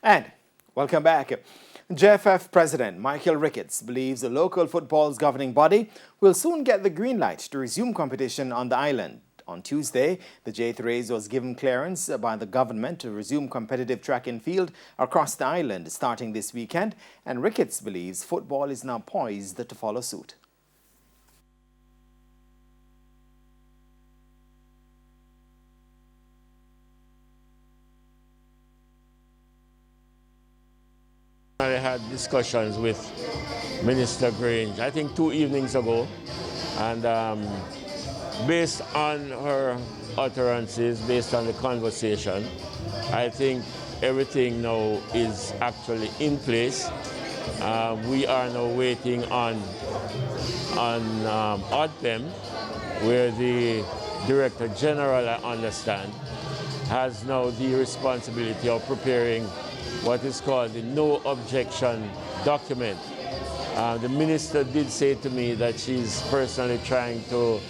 And welcome back. JFF President Michael Ricketts believes the local football's governing body will soon get the green light to resume competition on the island. On Tuesday, the J3s was given clearance by the government to resume competitive track and field across the island starting this weekend, and Ricketts believes football is now poised to follow suit. I had discussions with Minister Grange, I think 2 evenings ago, and based on her utterances, based on the conversation, I think everything now is actually in place. We are now waiting on ODPEM, where the Director General, I understand, has now the responsibility of preparing what is called the no objection document. The minister did say to me that she's personally trying to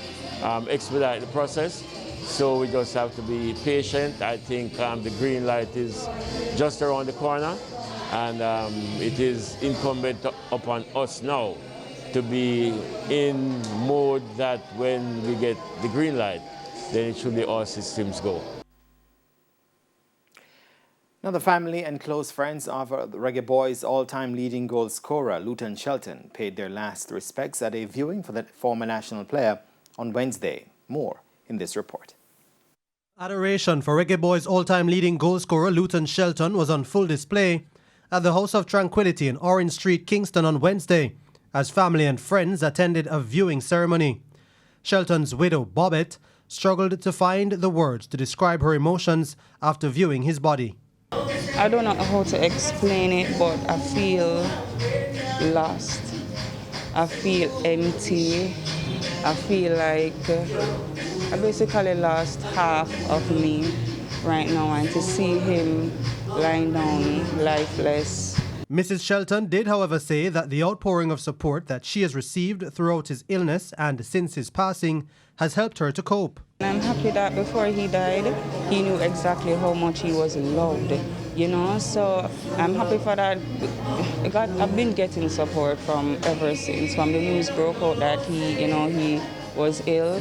expedite the process, so we just have to be patient. I think the green light is just around the corner, and it is incumbent upon us now to be in mode that when we get the green light, then it should be all systems go. Now, the family and close friends of the Reggae Boys' all-time leading goal scorer, Luton Shelton, paid their last respects at a viewing for the former national player on Wednesday. More in this report. Adoration for Reggae Boys' all-time leading goal scorer, Luton Shelton, was on full display at the House of Tranquility in Orange Street, Kingston on Wednesday, as family and friends attended a viewing ceremony. Shelton's widow, Gov't, struggled to find the words to describe her emotions after viewing his body. I don't know how to explain it, but I feel lost. I feel empty. I feel like I basically lost half of me right now, and to see him lying down lifeless. Mrs. Shelton did, however, say that the outpouring of support that she has received throughout his illness and since his passing has helped her to cope. I'm happy that before he died, he knew exactly how much he was loved, you know, so I'm happy for that. I've been getting support from ever since, from the news broke out that he was ill.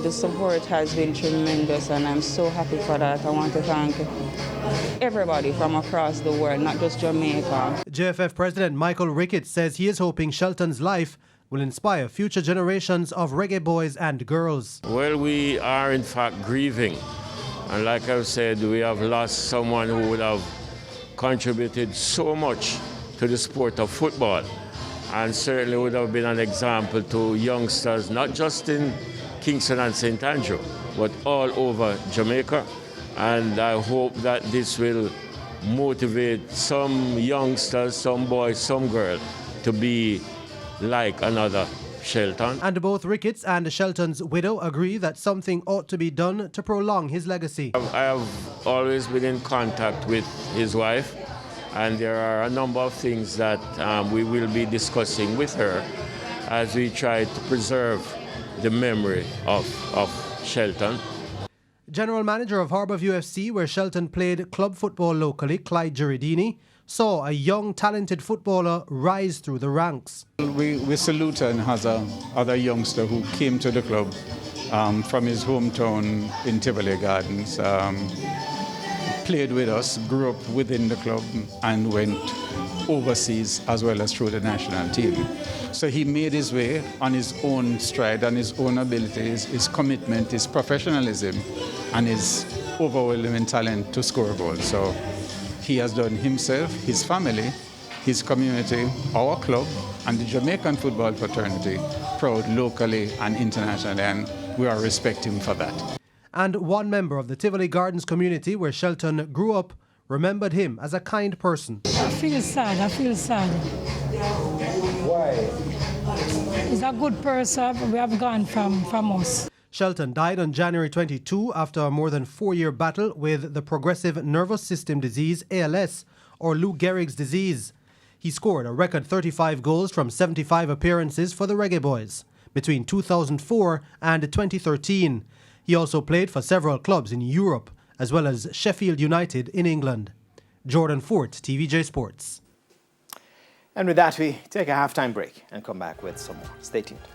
The support has been tremendous, and I'm so happy for that. I want to thank everybody from across the world, not just Jamaica. JFF President Michael Ricketts says he is hoping Shelton's life will inspire future generations of reggae boys and girls. Well, we are in fact grieving. And like I've said, we have lost someone who would have contributed so much to the sport of football, and certainly would have been an example to youngsters, not just in Kingston and St. Andrew, but all over Jamaica. And I hope that this will motivate some youngsters, some boys, some girls to be like another Shelton. And both Ricketts and Shelton's widow agree that something ought to be done to prolong his legacy. I have always been in contact with his wife, and there are a number of things that we will be discussing with her as we try to preserve the memory of Shelton. General manager of Harbourview FC, where Shelton played club football locally, Clyde Giardini, saw a young, talented footballer rise through the ranks. We salute and has other youngster who came to the club from his hometown in Tivoli Gardens, played with us, grew up within the club, and went overseas as well as through the national team. So he made his way on his own stride and his own abilities, his commitment, his professionalism, and his overwhelming talent to score goals. So he has done himself, his family, his community, our club, and the Jamaican football fraternity proud locally and internationally, and we are respecting him for that. And one member of the Tivoli Gardens community, where Shelton grew up, remembered him as a kind person. I feel sad. Why? He's a good person. We have gone from us. Shelton died on January 22 after a more than 4-year battle with the progressive nervous system disease, ALS, or Lou Gehrig's disease. He scored a record 35 goals from 75 appearances for the Reggae Boys between 2004 and 2013. He also played for several clubs in Europe, as well as Sheffield United in England. Jordan Fort, TVJ Sports. And with that, we take a halftime break and come back with some more. Stay tuned.